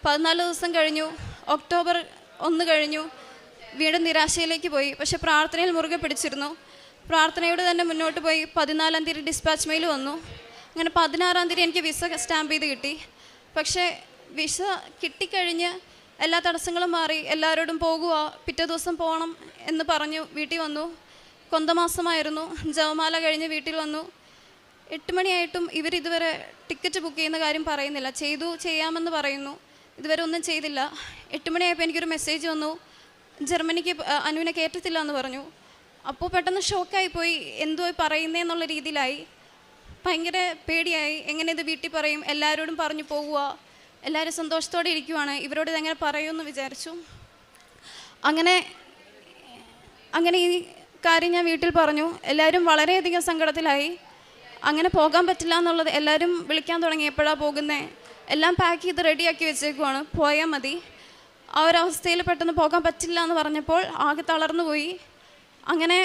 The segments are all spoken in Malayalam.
14 ദിവസം കഴിഞ്ഞു. ഒക്ടോബർ 1 കഴിഞ്ഞു. വീണ്ടും നിരാശയിലേക്ക് പോയി. പക്ഷെ പ്രാർത്ഥനയിൽ മുറുകെ പിടിച്ചിരുന്നു. പ്രാർത്ഥനയോട് തന്നെ മുന്നോട്ട് പോയി. 14-ാം തീയതി ഡിസ്പാച്ച് മെയിൽ വന്നു. അങ്ങനെ 16-ാം തീയതി എനിക്ക് വിസ സ്റ്റാമ്പ് ചെയ്ത് കിട്ടി. പക്ഷേ വിസ കിട്ടിക്കഴിഞ്ഞ് എല്ലാ തടസ്സങ്ങളും മാറി. എല്ലാവരോടും പോകുക, പിറ്റേ ദിവസം പോകണം എന്ന് പറഞ്ഞു വീട്ടിൽ വന്നു. കൊന്തമാസമായിരുന്നു. ജപമാല കഴിഞ്ഞ് വീട്ടിൽ വന്നു. 8 മണിയായിട്ടും ഇവരിതുവരെ ടിക്കറ്റ് ബുക്ക് ചെയ്യുന്ന കാര്യം പറയുന്നില്ല. ചെയ്യാമെന്ന് പറയുന്നു. ഇതുവരെ ഒന്നും ചെയ്തില്ല. 8 മണിയായപ്പോൾ എനിക്കൊരു മെസ്സേജ് വന്നു, ജർമ്മനിക്ക് അനുവിനെ കയറ്റത്തില്ല എന്ന് പറഞ്ഞു. അപ്പോൾ പെട്ടെന്ന് ഷോക്കായിപ്പോയി. എന്തോ പറയുന്നതെന്നുള്ള രീതിയിലായി. ഭയങ്കര പേടിയായി. എങ്ങനെ ഇത് വീട്ടിൽ പറയും? എല്ലാവരോടും പറഞ്ഞു പോകുക, എല്ലാവരും സന്തോഷത്തോടെ ഇരിക്കുവാണ്, ഇവരോട് ഇതെങ്ങനെ പറയുമെന്ന് വിചാരിച്ചു. അങ്ങനെ ഈ കാര്യം ഞാൻ വീട്ടിൽ പറഞ്ഞു. എല്ലാവരും വളരെയധികം സങ്കടത്തിലായി. അങ്ങനെ പോകാൻ പറ്റില്ല എന്നുള്ളത് എല്ലാവരും വിളിക്കാൻ തുടങ്ങി. എപ്പോഴാണ് പോകുന്നത്? എല്ലാം പാക്ക് ചെയ്ത് റെഡിയാക്കി വെച്ചേക്കുവാണ്, പോയാൽ മതി. ആ ഒരവസ്ഥയിൽ പെട്ടെന്ന് പോകാൻ പറ്റില്ല എന്ന് പറഞ്ഞപ്പോൾ ആകെ തളർന്നു പോയി. അങ്ങനെ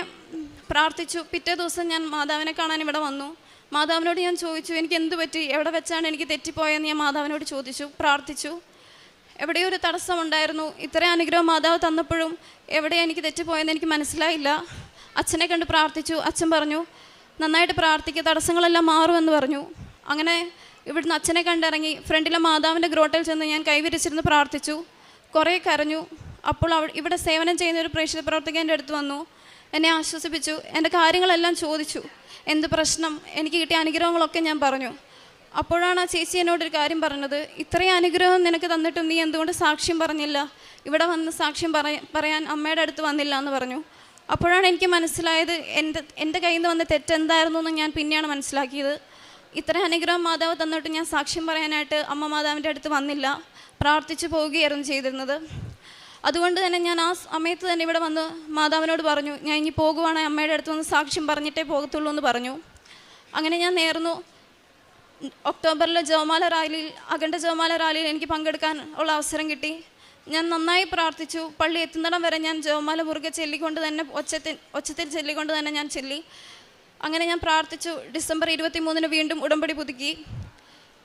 പ്രാർത്ഥിച്ചു. പിറ്റേ ദിവസം ഞാൻ മാതാവിനെ കാണാൻ ഇവിടെ വന്നു. മാതാവിനോട് ഞാൻ ചോദിച്ചു, എനിക്ക് എന്ത് പറ്റി, എവിടെ വെച്ചാണ് എനിക്ക് തെറ്റിപ്പോയെന്ന് ഞാൻ മാതാവിനോട് ചോദിച്ചു, പ്രാർത്ഥിച്ചു. എവിടെയോ ഒരു തടസ്സമുണ്ടായിരുന്നു. ഇത്രയും അനുഗ്രഹം മാതാവ് തന്നപ്പോഴും എവിടെയാണ് എനിക്ക് തെറ്റിപ്പോയെന്ന് എനിക്ക് മനസ്സിലായില്ല. അച്ഛനെ കണ്ട് പ്രാർത്ഥിച്ചു. അച്ഛൻ പറഞ്ഞു, നന്നായിട്ട് പ്രാർത്ഥിക്കുക, തടസ്സങ്ങളെല്ലാം മാറുമെന്ന് പറഞ്ഞു. അങ്ങനെ ഇവിടുന്ന് അച്ഛനെ കണ്ടിറങ്ങി ഫ്രണ്ടിലെ മാതാവിൻ്റെ ഗ്രോട്ടയിൽ ചെന്ന് ഞാൻ കൈവിരിച്ചിരുന്ന് പ്രാർത്ഥിച്ചു. കുറേ കരഞ്ഞു. അപ്പോൾ ഇവിടെ സേവനം ചെയ്യുന്ന ഒരു പ്രേക്ഷിത പ്രവർത്തകൻ എൻ്റെ അടുത്ത് വന്നു, എന്നെ ആശ്വസിപ്പിച്ചു. എൻ്റെ കാര്യങ്ങളെല്ലാം ചോദിച്ചു, എന്ത് പ്രശ്നം, എനിക്ക് കിട്ടിയ അനുഗ്രഹങ്ങളൊക്കെ ഞാൻ പറഞ്ഞു. അപ്പോഴാണ് ആ ചേച്ചി എന്നോടൊരു കാര്യം പറഞ്ഞത്, ഇത്രയും അനുഗ്രഹം നിനക്ക് തന്നിട്ടും നീ എന്തുകൊണ്ട് സാക്ഷ്യം പറഞ്ഞില്ല, ഇവിടെ വന്ന് സാക്ഷ്യം പറയാൻ അമ്മയുടെ അടുത്ത് വന്നില്ല എന്ന് പറഞ്ഞു. അപ്പോഴാണ് എനിക്ക് മനസ്സിലായത് എൻ്റെ കയ്യിൽ നിന്ന് വന്ന തെറ്റെന്തായിരുന്നു എന്ന് ഞാൻ പിന്നെയാണ് മനസ്സിലാക്കിയത്. ഇത്രയും അനുഗ്രഹം മാതാവ് തന്നിട്ട് ഞാൻ സാക്ഷ്യം പറയാനായിട്ട് അമ്മ മാതാവിൻ്റെ അടുത്ത് വന്നില്ല, പ്രാർത്ഥിച്ചു പോവുകയായിരുന്നു ചെയ്തിരുന്നത്. അതുകൊണ്ട് തന്നെ ഞാൻ ആ സമയത്ത് തന്നെ ഇവിടെ വന്ന് മാതാവിനോട് പറഞ്ഞു, ഞാൻ ഇനി പോകുവാണെങ്കിൽ അമ്മയുടെ അടുത്ത് വന്ന് സാക്ഷ്യം പറഞ്ഞിട്ടേ പോകത്തുള്ളൂ എന്ന് പറഞ്ഞു. അങ്ങനെ ഞാൻ നേർന്നു. ഒക്ടോബറിലെ ജപമാല റാലിയിൽ, അഖണ്ഡ ജപമാല റാലിയിൽ എനിക്ക് പങ്കെടുക്കാൻ ഉള്ള അവസരം കിട്ടി. ഞാൻ നന്നായി പ്രാർത്ഥിച്ചു. പള്ളി എത്തുന്നിടം വരെ ഞാൻ ജപമാല മുറുകെ ചൊല്ലിക്കൊണ്ട് തന്നെ ഒച്ചത്തിൽ ചൊല്ലിക്കൊണ്ട് തന്നെ ഞാൻ ചൊല്ലി. അങ്ങനെ ഞാൻ പ്രാർത്ഥിച്ചു. ഡിസംബർ 23-ന് വീണ്ടും ഉടമ്പടി പുതുക്കി.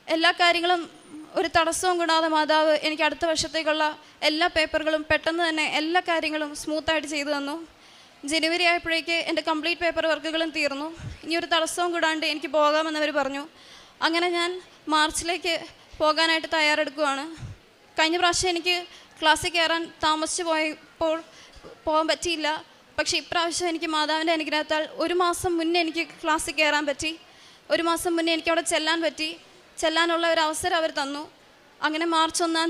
എല്ലാ കാര്യങ്ങളും ഒരു തടസ്സവും കൂടാതെ മാതാവ് എനിക്ക് അടുത്ത വർഷത്തേക്കുള്ള എല്ലാ പേപ്പറുകളും പെട്ടെന്ന് തന്നെ എല്ലാ കാര്യങ്ങളും സ്മൂത്തായിട്ട് ചെയ്തു തന്നു. ജനുവരി ആയപ്പോഴേക്ക് എൻ്റെ കംപ്ലീറ്റ് പേപ്പർ വർക്കുകളും തീർന്നു. ഇനി ഒരു തടസ്സവും കൂടാണ്ട് എനിക്ക് പോകാമെന്നവർ പറഞ്ഞു. അങ്ങനെ ഞാൻ മാർച്ചിലേക്ക് പോകാനായിട്ട് തയ്യാറെടുക്കുകയാണ്. കഴിഞ്ഞ പ്രാവശ്യം എനിക്ക് ക്ലാസ്സിൽ കയറാൻ താമസിച്ച് പോയപ്പോൾ പോകാൻ പറ്റിയില്ല. പക്ഷേ ഇപ്രാവശ്യം എനിക്ക് മാതാവിൻ്റെ അനുഗ്രഹത്താൽ 1 മാസം മുന്നേ എനിക്ക് ക്ലാസ്സിൽ കയറാൻ പറ്റി. 1 മാസം മുന്നേ എനിക്ക് അവിടെ ചെല്ലാൻ പറ്റി. ചെല്ലാനുള്ള ഒരു അവസരം അവർ തന്നു. അങ്ങനെ മാർച്ച് 1-ാം